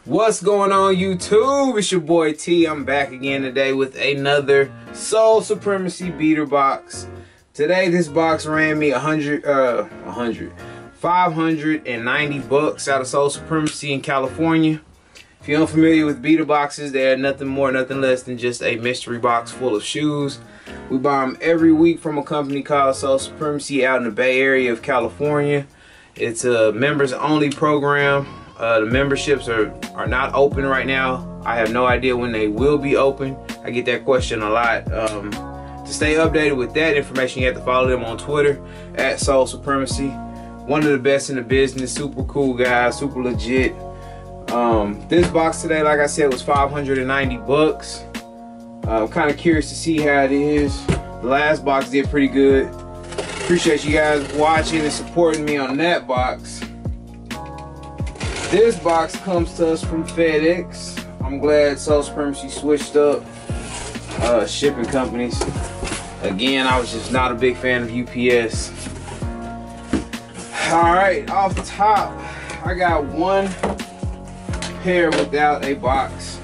What's going on, YouTube? It's your boy T. I'm back again today with another Soul Supremacy beater box. Today this box ran me 590 bucks out of Soul Supremacy in California. If you're unfamiliar with beater boxes, they're nothing more, nothing less than just a mystery box full of shoes. We buy them every week from a company called Soul Supremacy out in the Bay Area of California. It's a members only program. The memberships are not open right now. I have no idea when they will be open. I get that question a lot. To stay updated with that information, you have to follow them on Twitter at Soul Supremacy. One of the best in the business, super cool guys, super legit. This box today, like I said, was 590 bucks. I'm kind of curious to see how it is. The last box did pretty good. Appreciate you guys watching and supporting me on that box. This box comes to us from FedEx. I'm glad Soul Supremacy switched up shipping companies. Again, I was just not a big fan of UPS. Alright, off the top, I got one pair without a box.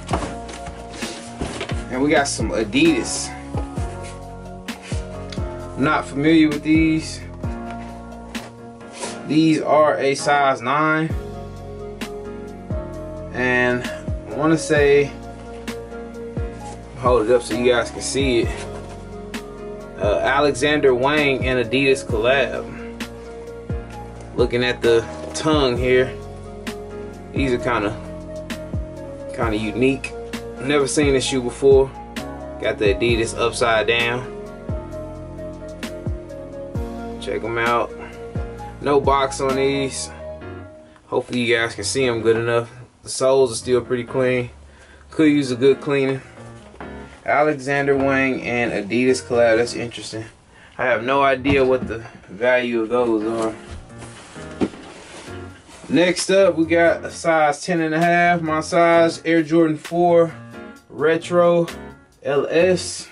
And we got some Adidas. I'm not familiar with these. These are a size 9. And I want to say, hold it up so you guys can see it. Alexander Wang and Adidas collab. Looking at the tongue here, these are kind of unique. I've never seen this shoe before. Got the Adidas upside down. Check them out. No box on these. Hopefully you guys can see them good enough. The soles are still pretty clean. Could use a good cleaning. Alexander Wang and Adidas collab. That's interesting. I have no idea what the value of those are. Next up, we got a size 10.5. My size, Air Jordan 4 Retro LS.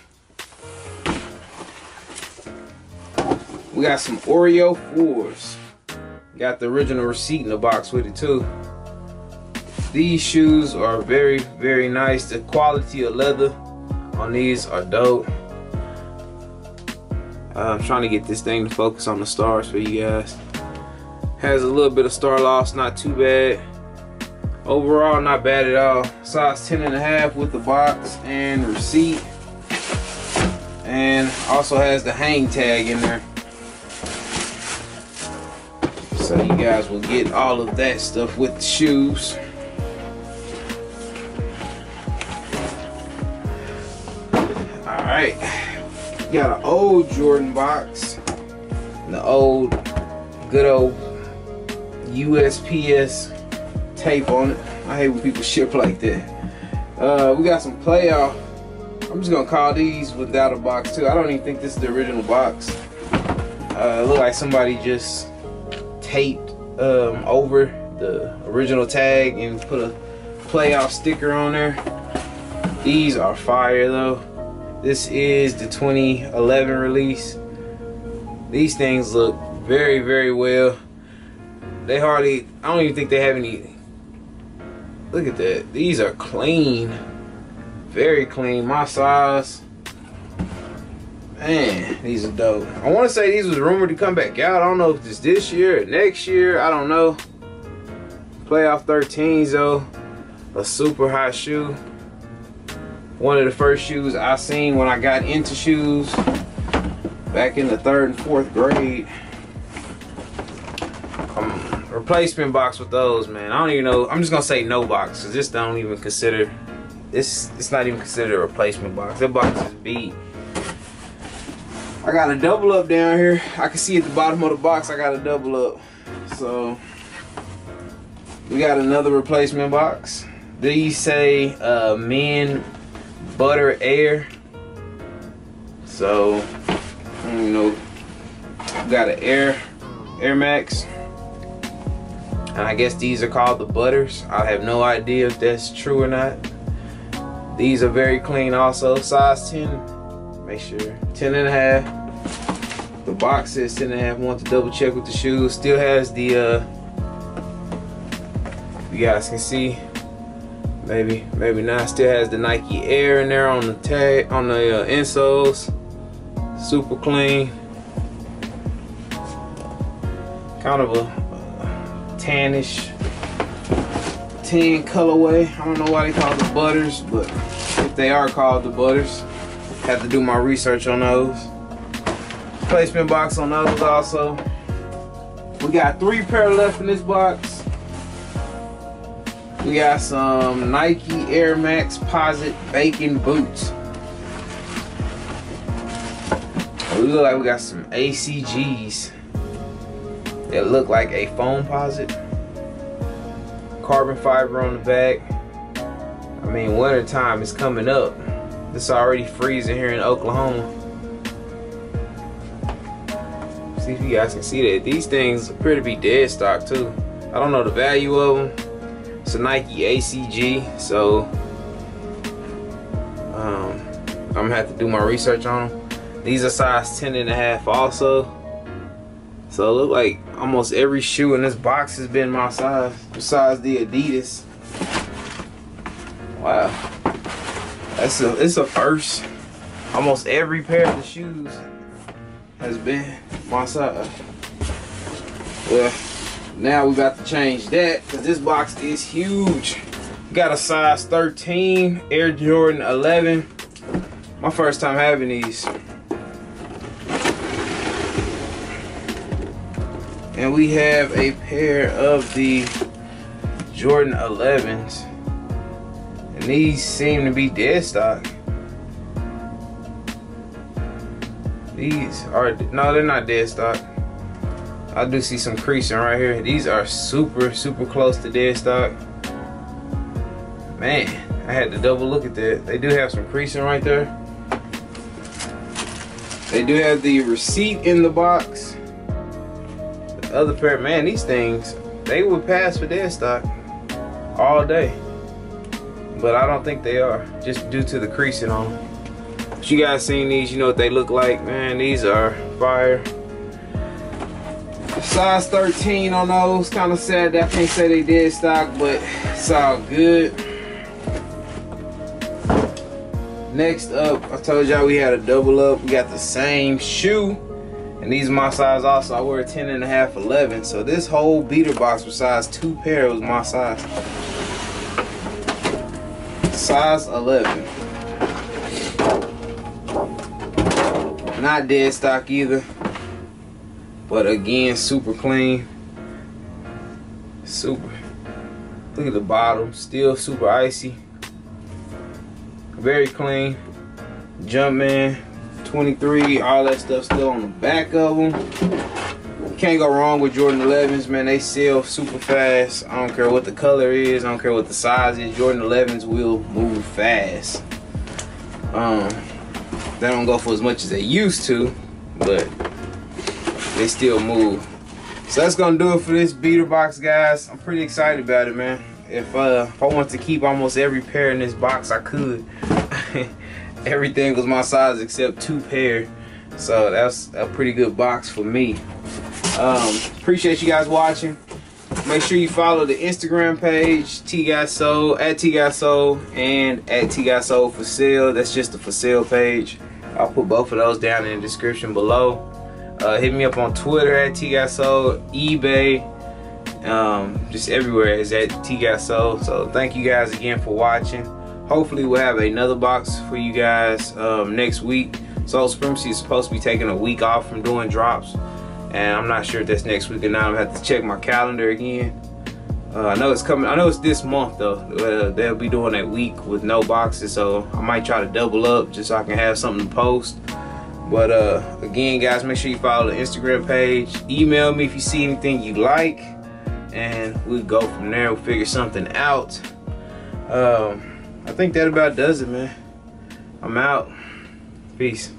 We got some Oreo 4s. Got the original receipt in the box with it too. These shoes are very, very nice. The quality of leather on these are dope. I'm trying to get this thing to focus on the stars for you guys. Has a little bit of star loss, not too bad. Overall, not bad at all. Size 10.5 with the box and receipt. And also has the hang tag in there. So you guys will get all of that stuff with the shoes. Alright, got an old Jordan box. The old, good old USPS tape on it. I hate when people ship like that. We got some playoff. I'm just gonna call these without a box too. I don't even think this is the original box. It looked like somebody just taped over the original tag and put a playoff sticker on there. These are fire though. This is the 2011 release. These things look very, very well. They hardly, I don't even think they have any. Look at that. These are clean. Very clean. My size. Man, these are dope. I want to say these was rumored to come back out. I don't know if it's this year or next year. I don't know. Playoff 13s though. A super hot shoe. One of the first shoes I seen when I got into shoes back in the 3rd and 4th grade. Replacement box with those, man. I don't even know. I'm just gonna say no box because this don't even consider this. It's not even considered a replacement box. That box is beat. I got a double up down here. I can see at the bottom of the box I got a double up. So we got another replacement box. These say men butter air. So you know, got an Air Max. And I guess these are called the butters. I have no idea if that's true or not. These are very clean also. Size 10. Make sure. 10.5. The box says 10.5. Want to double check with the shoes. Still has the you guys can see Maybe not. Still has the Nike Air in there on the tag, on the insoles. Super clean. Kind of a tannish tan colorway. I don't know why they call it the butters, but if they are called the butters, have to do my research on those. Placement box on those also. We got 3 pair left in this box. We got some Nike Air Max Posit Bacon boots. We look like we got some ACGs that look like a foam posit. Carbon fiber on the back. I mean, winter time is coming up. It's already freezing here in Oklahoma. See if you guys can see that. These things appear to be dead stock too. I don't know the value of them. It's a Nike ACG, so I'm gonna have to do my research on them. These are size 10.5 also. So it look like almost every shoe in this box has been my size, besides the Adidas. Wow, it's a first. Almost every pair of the shoes has been my size. Well, now we got to change that because this box is huge. We got a size 13 Air Jordan 11. My first time having these. And we have a pair of the Jordan 11s. And these seem to be dead stock. These are, no, they're not dead stock. I do see some creasing right here. These are super close to dead stock. Man, I had to double look at that. They do have some creasing right there. They do have the receipt in the box. The other pair, man, these things, they would pass for dead stock all day. But I don't think they are, just due to the creasing on them. If you guys seen these, you know what they look like. Man, these are fire. Size 13 on those. Kind of sad that I can't say they dead stock, but it's all good. Next up, I told y'all we had a double up. We got the same shoe, and these are my size also. I wear a 10.5, 11. So this whole beater box was size 2 pair was my size. Size 11. Not dead stock either. But again, super clean. Super. Look at the bottom, still super icy. Very clean. Jumpman 23, all that stuff still on the back of them. Can't go wrong with Jordan 11s, man. They sell super fast. I don't care what the color is, I don't care what the size is. Jordan 11s will move fast. They don't go for as much as they used to, but they still move. So that's gonna do it for this beater box, guys. I'm pretty excited about it, man. If I want to keep almost every pair in this box, I could. Everything was my size except 2 pair, so that's a pretty good box for me. Appreciate you guys watching. Make sure you follow the Instagram page, TGOTSOLE, at TGOTSOLE, and at TGOTSOLE for sale. That's just the for sale page. I'll put both of those down in the description below. Hit me up on Twitter at TGOTSOLE, eBay, just everywhere is at TGOTSOLE. So thank you guys again for watching. Hopefully we'll have another box for you guys next week. Sole Supremacy is supposed to be taking a week off from doing drops, and I'm not sure if that's next week or not. I'm gonna have to check my calendar again. I know it's coming. I know it's this month though. They'll be doing a week with no boxes, so I might try to double up just so I can have something to post. But again, guys, make sure you follow the Instagram page. Email me if you see anything you like, and we'll go from there. We'll figure something out. I think that about does it, man. I'm out. Peace.